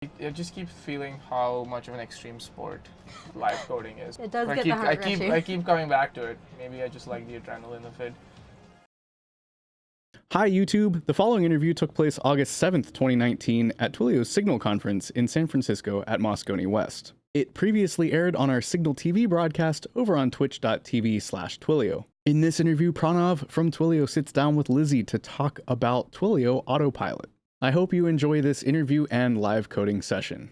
I just keep feeling how much of an extreme sport live coding is. It does I get keep, the heart rushing. I keep coming back to it. Maybe I just like the adrenaline of it. Hi, YouTube. The following interview took place August 7th, 2019 at Twilio's Signal Conference in San Francisco at Moscone West. It previously aired on our Signal TV broadcast over on twitch.tv/Twilio. In this interview, Pranav from Twilio sits down with Lizzie to talk about Twilio Autopilot. I hope you enjoy this interview and live coding session.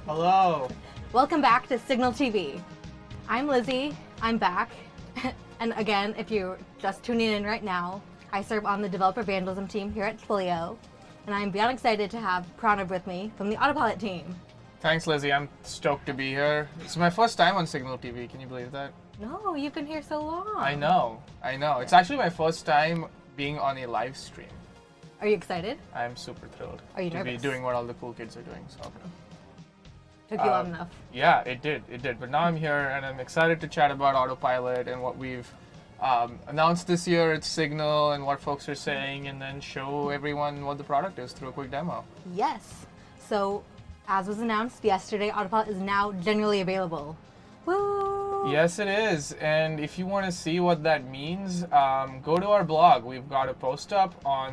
Hello. Welcome back to Signal TV. I'm Lizzie. I'm back. And again, if you're just tuning in right now, I serve on the developer vandalism team here at Twilio, and I'm beyond excited to have Pranav with me from the Autopilot team. Thanks, Lizzie. I'm stoked to be here. It's my first time on Signal TV. Can you believe that? No, you've been here so long. I know. It's actually my first time being on a live stream. Are you excited? I'm super thrilled Are you to nervous? be doing what all the cool kids are doing. So. Took you long enough. Yeah, it did. But now I'm here, and I'm excited to chat about Autopilot and what we've announced this year at Signal and what folks are saying, and then show everyone what the product is through a quick demo. Yes. So, as was announced yesterday, Autopilot is now generally available. Woo! Yes, it is. And if you want to see what that means, go to our blog. We've got a post up on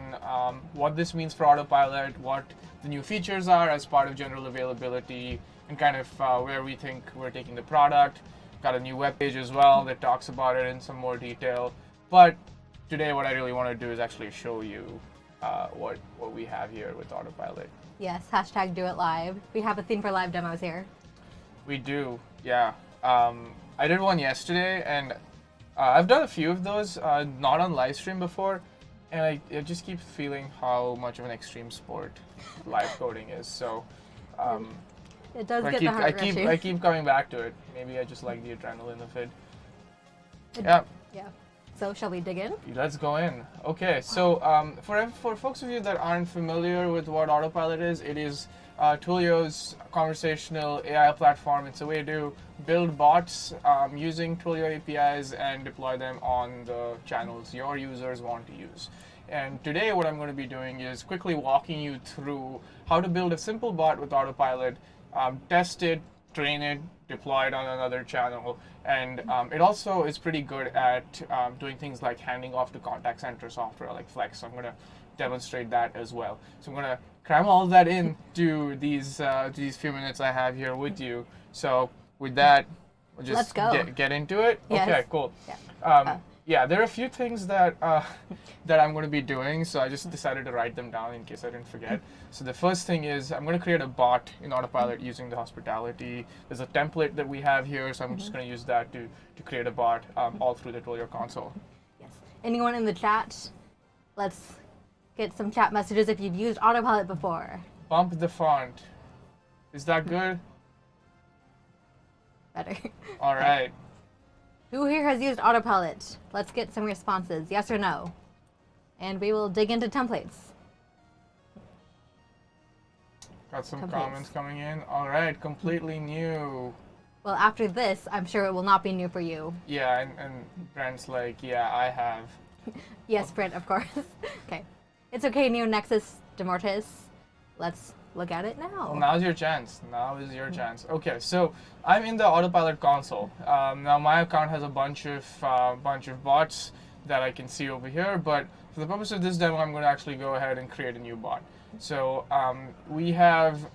what this means for Autopilot, what the new features are as part of general availability, and kind of where we think we're taking the product. Got a new webpage as well that talks about it in some more detail. But today what I really want to do is actually show you what we have here with Autopilot. Yes, hashtag do it live. We have a theme for live demos here. We do, yeah. I did one yesterday, and I've done a few of those, not on live stream before, and I just keep feeling how much of an extreme sport live coding is. So It does get the heart rushing. I keep coming back to it. Maybe I just like the adrenaline of it. Yeah. Yeah. So shall we dig in? Let's go in. Okay, so for folks of you that aren't familiar with what Autopilot is, it is Twilio's conversational AI platform. It's a way to build bots using Twilio APIs and deploy them on the channels your users want to use. And today what I'm going to be doing is quickly walking you through how to build a simple bot with Autopilot, test it, train it, deploy it on another channel, and it also is pretty good at doing things like handing off to contact center software like Flex. So I'm going to demonstrate that as well. So I'm going to cram all of that into these few minutes I have here with you. So with that, we'll just get into it. Yes. Okay, cool. Yeah. Yeah, there are a few things that that I'm going to be doing, so I just decided to write them down in case I didn't forget. So the first thing is I'm going to create a bot in Autopilot using the hospitality. There's a template that we have here, so I'm just going to use that to create a bot all through the Twilio console. Yes. Anyone in the chat? Let's get some chat messages if you've used Autopilot before. Bump the font. Is that good? Better. All right. Who here has used Autopilot? Let's get some responses, yes or no. And we will dig into templates. Got some comments coming in. All right, completely new. Well, after this, I'm sure it will not be new for you. Yeah, and Brent's like, yeah, I have. Yes, Brent, of course. Okay. It's okay, Neo Nexus Demortis. Let's look at it now. Well, now's your chance. Now is your chance. Okay, so I'm in the Autopilot console. Now my account has a bunch of bots that I can see over here, but for the purpose of this demo, I'm going to actually go ahead and create a new bot. So we have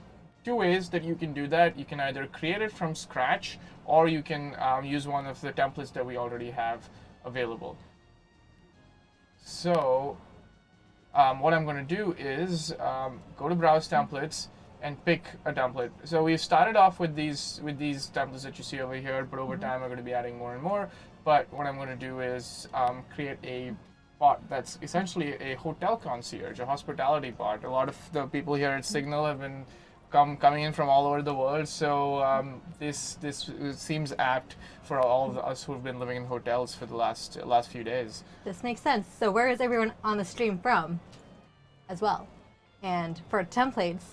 two ways that you can do that. You can either create it from scratch, or you can use one of the templates that we already have available. So what I'm going to do is go to Browse Templates and pick a template. So we've started off with these templates that you see over here, but over time we're going to be adding more and more. But what I'm going to do is create a bot that's essentially a hotel concierge, a hospitality bot. A lot of the people here at Signal have been coming in from all over the world, so this seems apt for all of us who've been living in hotels for the last few days. This makes sense. So where is everyone on the stream from as well? And for templates,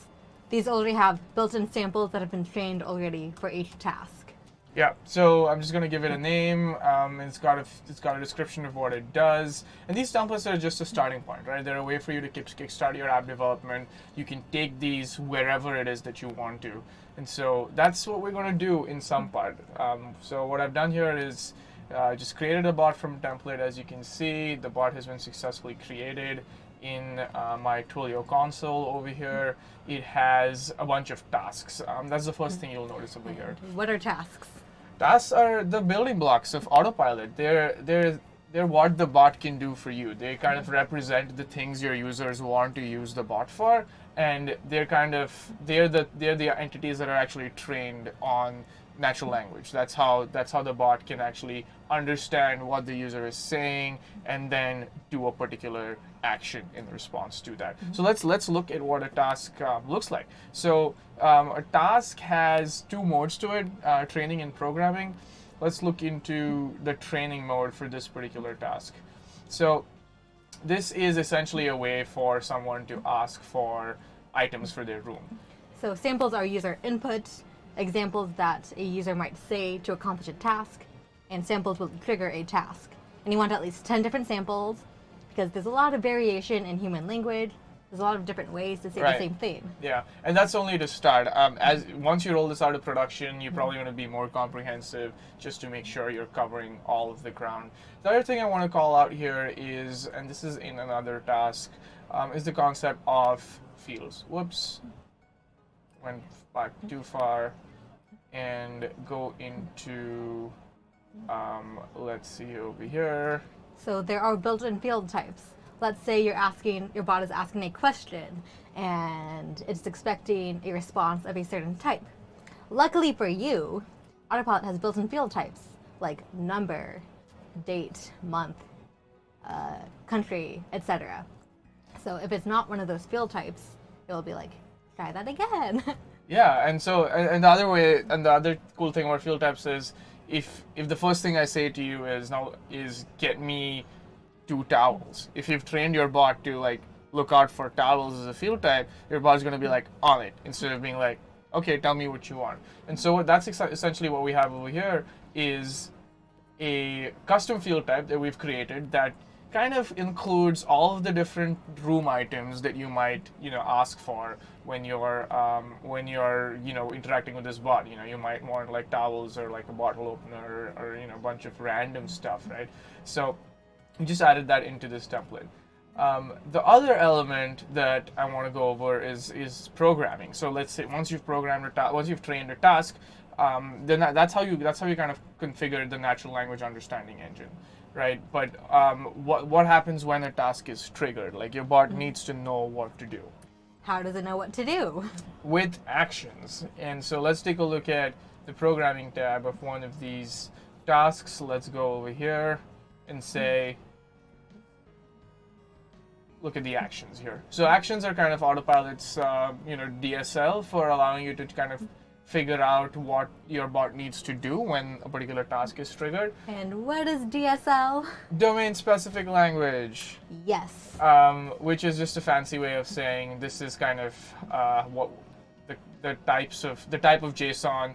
these already have built-in samples that have been trained already for each task. Yeah, so I'm just going to give it a name. It's got a description of what it does, and these templates are just a starting point, right? They're a way for you to kickstart your app development. You can take these wherever it is that you want to, and so that's what we're going to do in some part. So what I've done here is just created a bot from template. As you can see, the bot has been successfully created in my Twilio console over here. It has a bunch of tasks. That's the first thing you'll notice over here. What are tasks? Tasks are the building blocks of Autopilot. They're what the bot can do for you. They kind of represent the things your users want to use the bot for, and they're the entities that are actually trained on natural language. That's how the bot can actually understand what the user is saying and then do a particular action in response to that. So let's look at what a task looks like. So a task has two modes to it, training and programming. Let's look into the training mode for this particular task. So this is essentially a way for someone to ask for items for their room. So samples are user input, examples that a user might say to accomplish a task, and samples will trigger a task. And you want at least 10 different samples, because there's a lot of variation in human language. There's a lot of different ways to say the same thing. Yeah, and that's only to start. As once you roll this out of production, you're probably going to be more comprehensive, just to make sure you're covering all of the ground. The other thing I want to call out here is, and this is in another task, is the concept of fields. Whoops, went back too far, and go into, let's see over here. So there are built-in field types. Let's say your bot is asking a question and it's expecting a response of a certain type. Luckily for you, Autopilot has built-in field types like number, date, month, country, etc. So if it's not one of those field types, it will be like, try that again. Yeah, and so and the other cool thing about field types is if the first thing I say to you is get me 2 towels. If you've trained your bot to like look out for towels as a field type, your bot's going to be like on it instead of being like, okay, tell me what you want. And so that's essentially what we have over here is a custom field type that we've created that kind of includes all of the different room items that you might ask for when you're interacting with this bot. You might want like towels or like a bottle opener or a bunch of random stuff, right? So we just added that into this template. The other element that I want to go over is programming. So let's say once you've trained a task, then that's how you kind of configure the natural language understanding engine, right? But what happens when a task is triggered? Like your bot needs to know what to do. How does it know what to do? With actions. And so let's take a look at the programming tab of one of these tasks. Let's go over here and say, look at the actions here. So actions are kind of Autopilot's DSL for allowing you to kind of figure out what your bot needs to do when a particular task is triggered. And what is DSL? Domain specific language. Yes. Which is just a fancy way of saying this is kind of what the type of JSON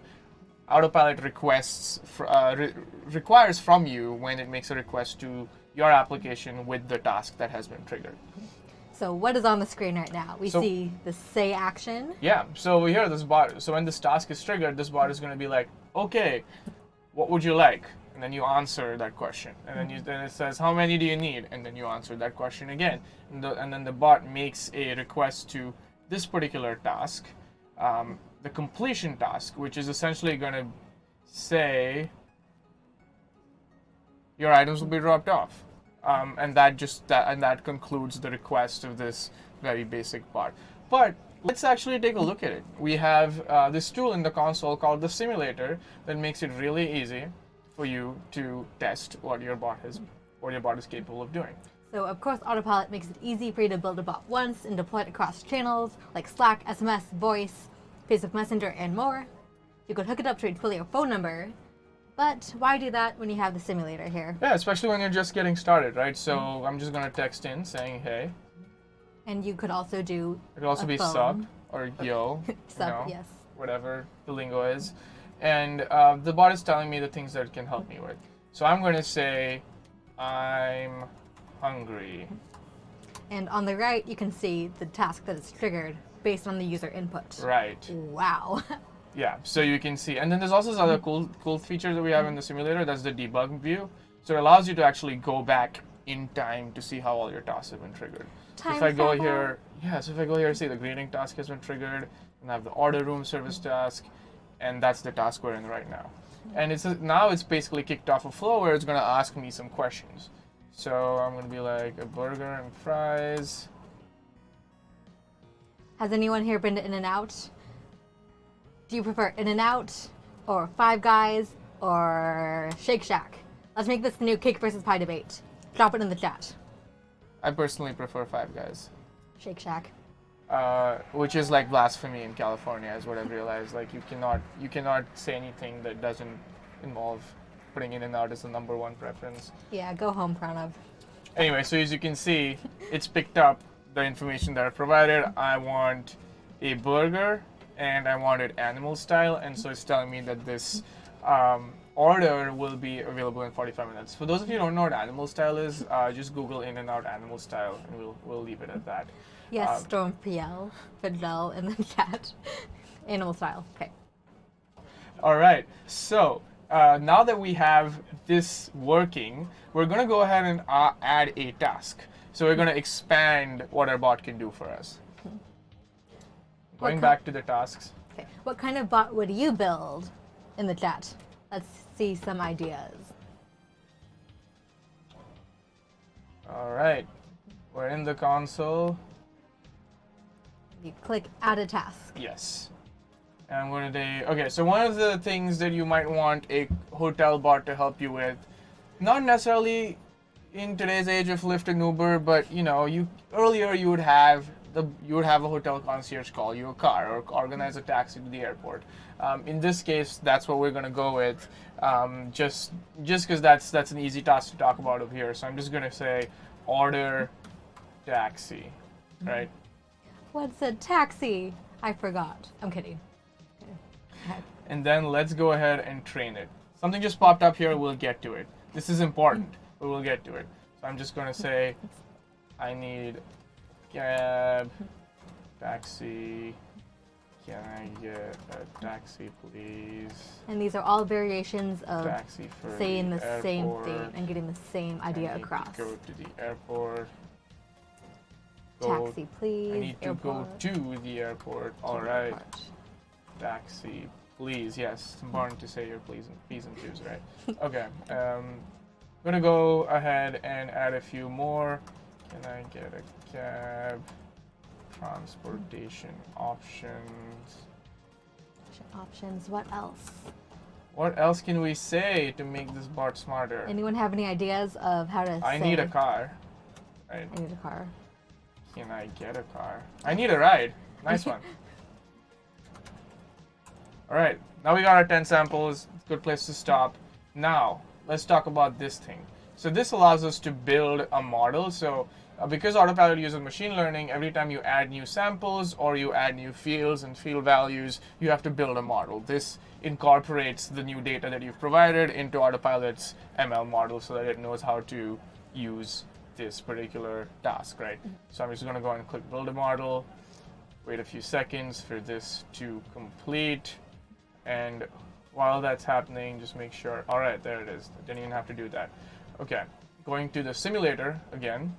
Autopilot requires from you when it makes a request to your application with the task that has been triggered. So what is on the screen right now? We see the say action. Yeah, so over here, this bot, so when this task is triggered, this bot is going to be like, okay, what would you like? And then you answer that question. And then it says, how many do you need? And then you answer that question again. And then the bot makes a request to this particular task, the completion task, which is essentially going to say, your items will be dropped off. And that concludes the request of this very basic part. But let's actually take a look at it. We have this tool in the console called the simulator that makes it really easy for you to test what your bot is capable of doing. So of course Autopilot makes it easy for you to build a bot once and deploy it across channels like Slack, SMS, voice, Facebook Messenger, and more. You could hook it up to a Twilio phone number. But why do that when you have the simulator here? Yeah, especially when you're just getting started, right? So I'm just going to text in saying, hey. And you could also do It could also be phone. sup or yo. Sup, yes. Whatever the lingo is. and the bot is telling me the things that it can help me with. So I'm going to say, I'm hungry. And on the right, you can see the task that is triggered based on the user input. Right. Wow. Yeah, so you can see. And then there's also this other cool feature that we have in the simulator. That's the debug view. So it allows you to actually go back in time to see how all your tasks have been triggered. So if I go here, so if I go here, see the greeting task has been triggered, and I have the order room service task, and that's the task we're in right now. And now it's basically kicked off a flow where it's going to ask me some questions. So I'm going to be like, a burger and fries. Has anyone here been to In-N-Out? Do you prefer In-N-Out or Five Guys or Shake Shack? Let's make this the new cake versus pie debate. Drop it in the chat. I personally prefer Five Guys. Shake Shack. Which is like blasphemy in California, is what I've realized. Like you cannot say anything that doesn't involve putting In-N-Out as the #1 preference. Yeah, go home, Pranav. Anyway, so as you can see, it's picked up the information that I provided. I want a burger, and I want it animal style, and so it's telling me that this order will be available in 45 minutes. For those of you who don't know what animal style is, just Google In-N-Out animal style, and we'll leave it at that. Yes, Storm PL, Fidel in the chat. Animal style. Okay. All right. So now that we have this working, we're going to go ahead and add a task. So we're going to expand what our bot can do for us. Going back to the tasks. Okay. What kind of bot would you build in the chat? Let's see some ideas. All right. We're in the console. You click add a task. Yes. And I'm going to okay, so one of the things that you might want a hotel bot to help you with, not necessarily in today's age of Lyft and Uber, but earlier you would have a hotel concierge call you a car or organize a taxi to the airport. In this case, that's what we're going to go with, just because that's an easy task to talk about over here. So I'm just going to say order taxi, right? What's a taxi? I forgot. I'm kidding. Okay. And then let's go ahead and train it. Something just popped up here. We'll get to it. This is important, but we'll get to it. So I'm just going to say, I need cab, taxi. Can I get a taxi, please? And these are all variations of taxi for saying the airport. same thing and getting the same idea across. Go to the airport. Taxi, please. I need airport. to go to the airport. All right. Taxi, please. Yes, it's important to say your P's and Q's, right? Okay. I'm gonna go ahead and add a few more. Can I get a cab? Transportation options. Options. What else? What else can we say to make this bot smarter? Anyone have any ideas of how to I need a car. Right. I need a car. Can I get a car? I need a ride. Nice one. All right, now we got our 10 samples. Good place to stop. Now, let's talk about this thing. So this allows us to build a model. So because Autopilot uses machine learning, every time you add new samples or you add new fields and field values, you have to build a model. This incorporates the new data that you've provided into Autopilot's ML model so that it knows how to use this particular task, right? So I'm just going to go and click build a model, wait a few seconds for this to complete, and while that's happening, just make sure, all right, there it is. I didn't even have to do that. Okay, going to the simulator again.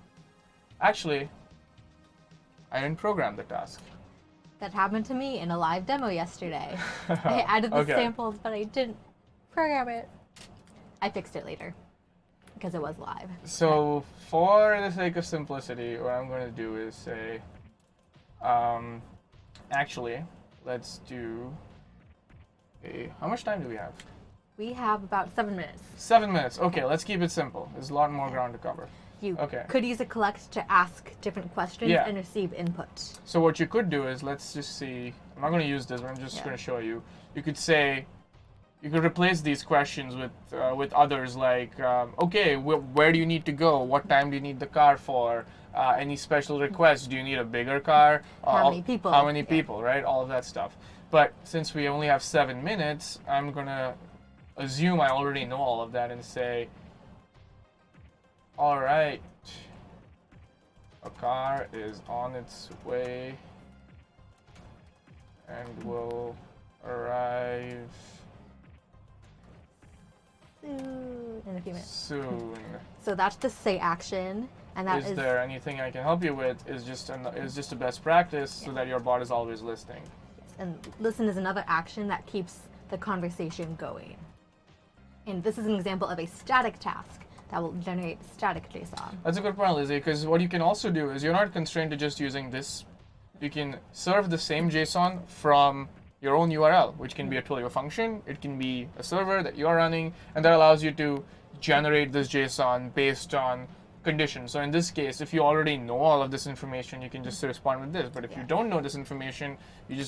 Actually, I didn't program the task. That happened to me in a live demo yesterday. I added the samples, but I didn't program it. I fixed it later because it was live. So for the sake of simplicity, what I'm going to do is say, actually, let's do how much time do we have? We have about 7 minutes. 7 minutes. Okay, let's keep it simple. There's a lot more ground to cover. You could use a collect to ask different questions and receive input. So what you could do is, let's just see. I'm not going to use this, but I'm just going to show you. You could say, you could replace these questions with others like, okay, where do you need to go? What time do you need the car for? Any special requests? Do you need a bigger car? How many people? How many people, right? All of that stuff. But since we only have 7 minutes, I'm gonna assume I already know all of that and say, all right, a car is on its way and will arrive Soon. In a few minutes. soon. So that's the say action, and that Is there anything I can help you with? Is just a best practice so that your bot is always listening. And listen is another action that keeps the conversation going. And this is an example of a static task that will generate static JSON. That's a good point, Lizzie, because what you can also do is you're not constrained to just using this. You can serve the same JSON from your own URL, which can be a Twilio function, it can be a server that you're running, and that allows you to generate this JSON based on conditions. So in this case, if you already know all of this information, you can just respond with this. But if you don't know this information, you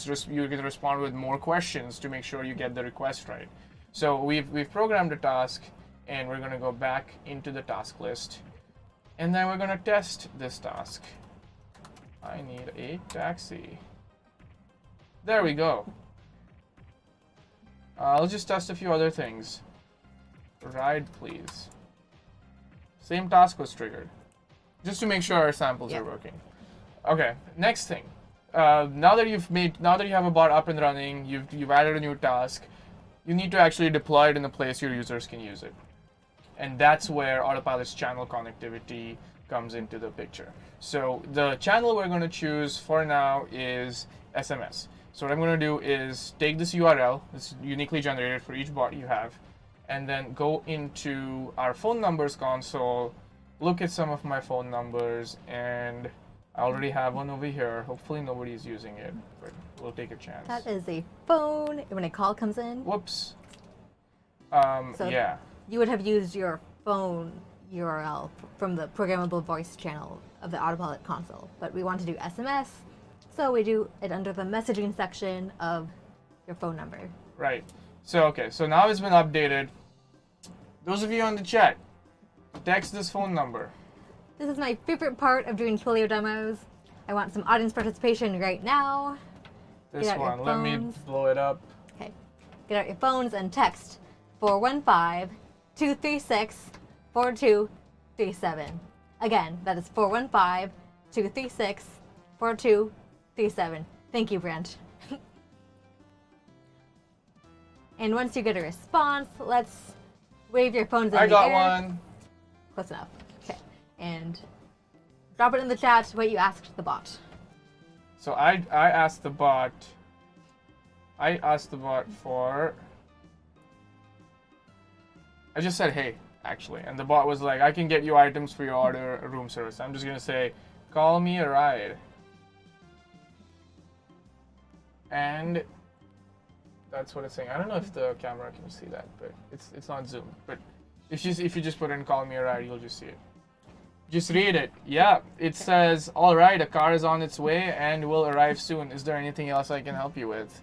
can respond with more questions to make sure you get the request right. So we've programmed a task, and we're going to go back into the task list, and then we're going to test this task. I need a taxi. There we go. I'll just test a few other things. Ride, please. Same task was triggered, just to make sure our samples are working. Okay, next thing. Now that you have a bot up and running, you've added a new task. You need to actually deploy it in a place your users can use it, and that's where Autopilot's channel connectivity comes into the picture. So the channel we're going to choose for now is SMS. So what I'm going to do is take this URL, it's uniquely generated for each bot you have, and then go into our phone numbers console, look at some of my phone numbers, and I already have one over here. Hopefully nobody's using it, but we'll take a chance. That is a phone when a call comes in. Whoops. So yeah. You would have used your phone URL from the programmable voice channel of the Autopilot console, but we want to do SMS, so we do it under the messaging section of your phone number. Right. So, okay, so now it's been updated. Those of you on the chat, text this phone number. This is my favorite part of doing Twilio demos. I want some audience participation right now. This one, let me blow it up. Okay. Get out your phones and text 415-236-4237. Again, that is 415-236-4237. Thank you, Brent. And once you get a response, let's wave your phones in the air. I got one. Close enough. Okay. And drop it in the chat what you asked the bot. So I asked the bot for, I just said hey, actually, and the bot was like, I can get you items for your order, room service. I'm just gonna say, call me a ride. And that's what it's saying. I don't know if the camera can see that, but it's not zoomed. But if you just put in call me a ride, you'll just see it. Just read it. Yeah, it says, all right, a car is on its way and will arrive soon. Is there anything else I can help you with?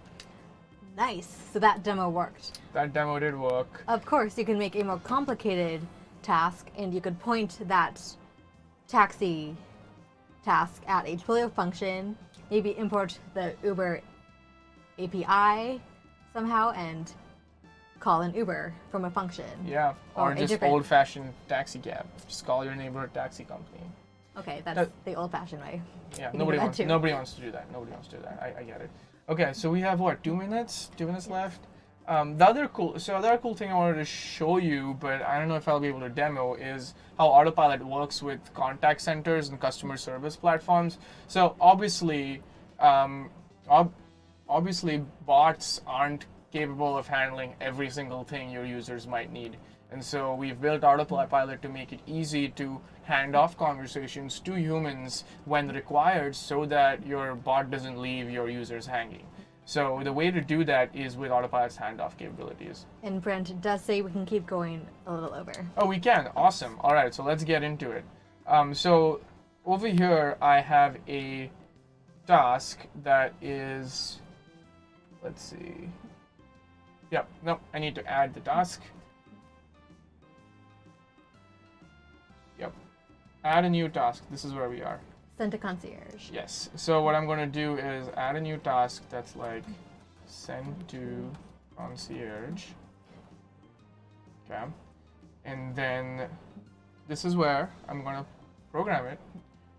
Nice. So that demo worked. That demo did work. Of course, you can make a more complicated task, and you could point that taxi task at a Twilio function, maybe import the Uber API somehow, and call an Uber from a function. Yeah, or just different... old-fashioned taxi cab. Just call your neighborhood taxi company. Okay, that's the old-fashioned way. Yeah, nobody wants to do that. Nobody wants to do that. I get it. Okay, so we have what, 2 minutes? 2 minutes left. The other cool thing I wanted to show you, but I don't know if I'll be able to demo, is how Autopilot works with contact centers and customer service platforms. So obviously, bots aren't capable of handling every single thing your users might need. And so we've built Autopilot to make it easy to hand off conversations to humans when required, so that your bot doesn't leave your users hanging. So the way to do that is with Autopilot's handoff capabilities. And Brent does say we can keep going a little over. Oh, we can. Awesome. All right, so let's get into it. So over here, I have a task that is, let's see. Yep, no, I need to add the task. Yep, add a new task. This is where we are. Send to concierge. Yes, so what I'm going to do is add a new task that's like send to concierge. Okay. And then this is where I'm going to program it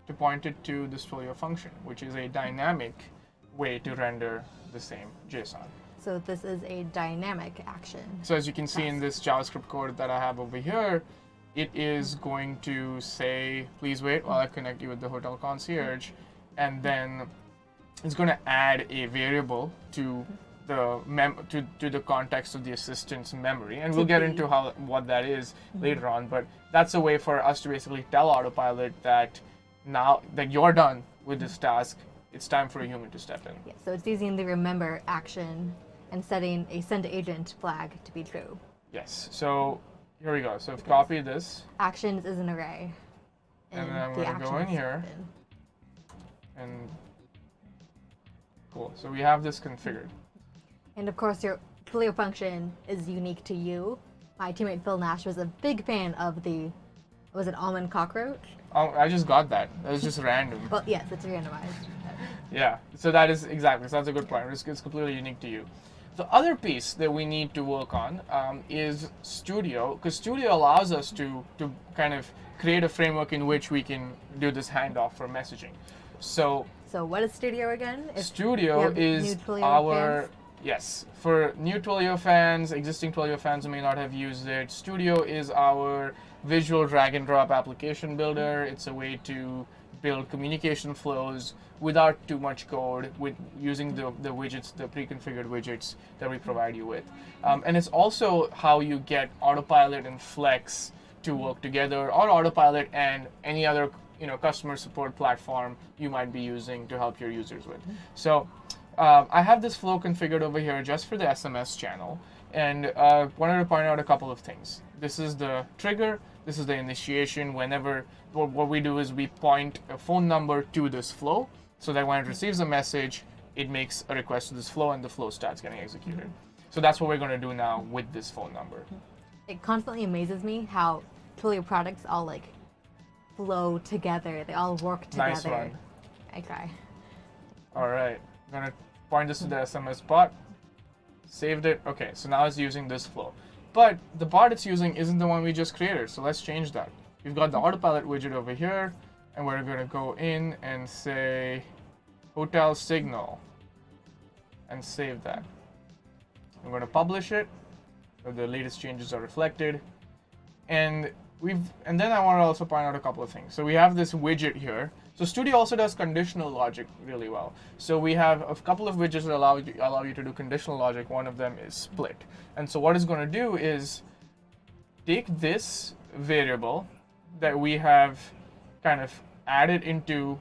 to point it to this Twilio function, which is a dynamic way to render the same JSON. So this is a dynamic action. So as you can see in this JavaScript code that I have over here, it is going to say, please wait while I connect you with the hotel concierge, and then it's going to add a variable to the context of the assistant's memory, and we'll get into what that is later on. But that's a way for us to basically tell Autopilot that now that you're done with this task, it's time for a human to step in. Yeah, so it's using the remember action and setting a send agent flag to be true. Yes. So here we go. So I've copied this. Actions is an array. And then I'm going to go in here. And cool. So we have this configured. And of course, your Twilio function is unique to you. My teammate Phil Nash was a big fan of the, was it almond cockroach? Oh, I just got that. That was just random. Well, yes, it's randomized. Yeah. So that is exactly. So that's a good point. It's completely unique to you. The other piece that we need to work on is Studio, because Studio allows us to kind of create a framework in which we can do this handoff for messaging. So what is Studio again? Studio is our, yes, for new Twilio fans, existing Twilio fans who may not have used it, Studio is our visual drag and drop application builder. It's a way to build communication flows without too much code, with using the widgets, the pre-configured widgets that we provide you with. And it's also how you get Autopilot and Flex to work together, or Autopilot and any other customer support platform you might be using to help your users with. So I have this flow configured over here just for the SMS channel, and wanted to point out a couple of things. This is the trigger, this is the initiation. Whenever, what we do is we point a phone number to this flow, so that when it receives a message, it makes a request to this flow and the flow starts getting executed. So that's what we're going to do now with this phone number. It constantly amazes me how Twilio products all like flow together. They all work together. Nice one. I cry. All right, I'm going to point this to the SMS bot. Saved it. Okay, so now it's using this flow. But the bot it's using isn't the one we just created, so let's change that. We've got the Autopilot widget over here, and we're going to go in and say hotel signal and save that. I'm going to publish it so the latest changes are reflected. And then I want to also point out a couple of things. So we have this widget here. So Studio also does conditional logic really well. So we have a couple of widgets that allow you to do conditional logic. One of them is split. And so what it's going to do is take this variable that we have kind of added into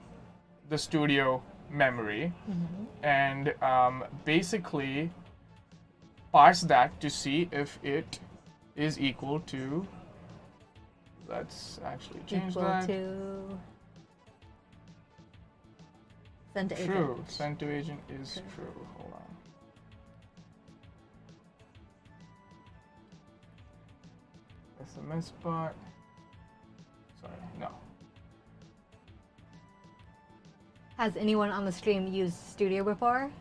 the Studio memory, and basically parse that to see if it is equal to, let's actually change that. To send to agent. True. Send to agent is true. Hold on. SMS bot. Sorry, no. Has anyone on the stream used Studio before?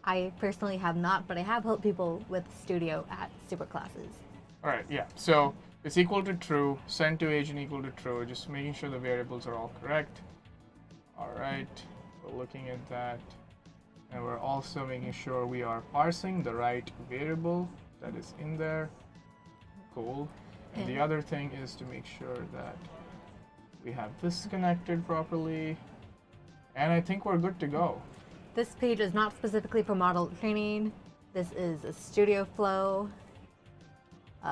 I personally have not, but I have helped people with Studio at super classes. All right, yeah. So it's equal to true. Send to agent equal to true. Just making sure the variables are all correct. All right, we're looking at that. And we're also making sure we are parsing the right variable that is in there. Cool. And the other thing is to make sure that we have this connected properly. And I think we're good to go. This page is not specifically for model training. This is a Studio flow.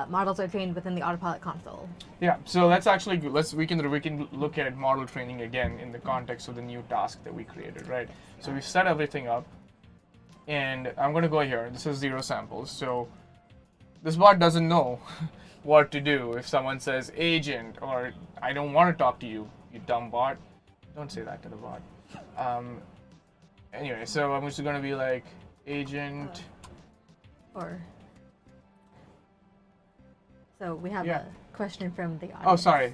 Models are trained within the Autopilot console. Yeah, so let's actually we can look at model training again in the context of the new task that we created, right? So we've set everything up, and I'm going to go here. This is 0 samples, so this bot doesn't know what to do if someone says agent or I don't want to talk to you, you dumb bot. Don't say that to the bot. Anyway, so I'm just going to be like agent. So we have a question from the audience. Oh, sorry.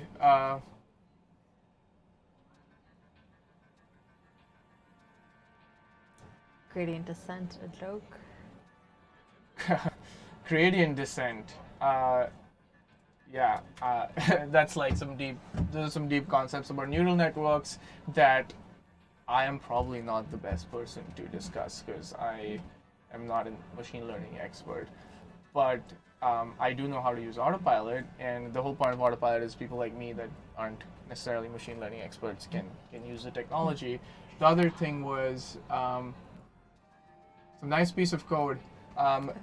Gradient descent, a joke? Gradient descent. Yeah, that's like those are some deep concepts about neural networks that I am probably not the best person to discuss because I am not a machine learning expert. But I do know how to use Autopilot, and the whole point of Autopilot is people like me that aren't necessarily machine learning experts can use the technology. The other thing was some nice piece of code. So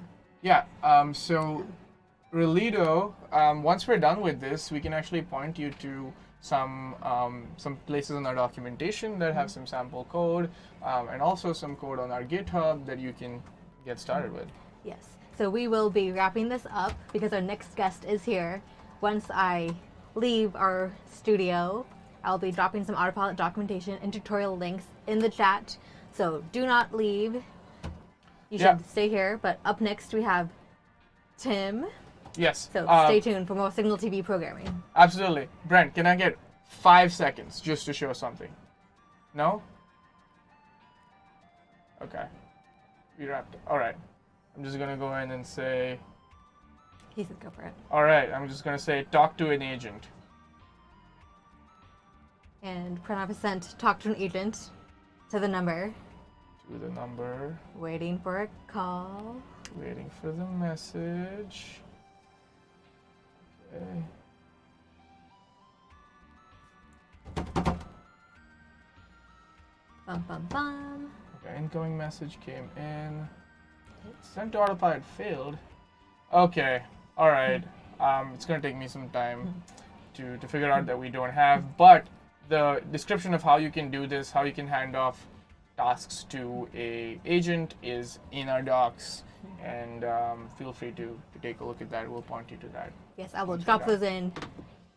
Relido, once we're done with this, we can actually point you to some places in our documentation that have some sample code, and also some code on our GitHub that you can get started with. Yes. So we will be wrapping this up because our next guest is here. Once I leave our studio, I'll be dropping some Autopilot documentation and tutorial links in the chat. So do not leave. You should stay here. But up next we have Tim. Yes. So stay tuned for more Signal TV programming. Absolutely. Brent, can I get 5 seconds just to show something? No? Okay. We wrapped. All right. I'm just going to go in and say... He said go for it. All right. I'm just going to say talk to an agent. And Pranav has sent talk to an agent to the number. To the number. Waiting for a call. Waiting for the message. Okay. Bum, bum, bum. Okay, incoming message came in. Sent to Autopilot failed. Okay, alright. It's gonna take me some time to figure out that we don't have, but the description of how you can do this, how you can hand off tasks to a agent is in our docs, and feel free to take a look at that. We'll point you to that. Yes, I will drop those in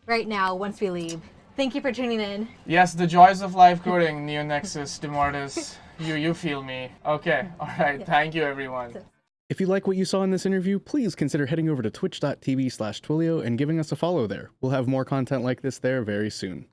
right now once we leave. Thank you for tuning in. Yes, the joys of live coding, NeoNexus, Demortis. You feel me. Okay, alright, Yeah. Thank you everyone. If you like what you saw in this interview, please consider heading over to twitch.tv/Twilio and giving us a follow there. We'll have more content like this there very soon.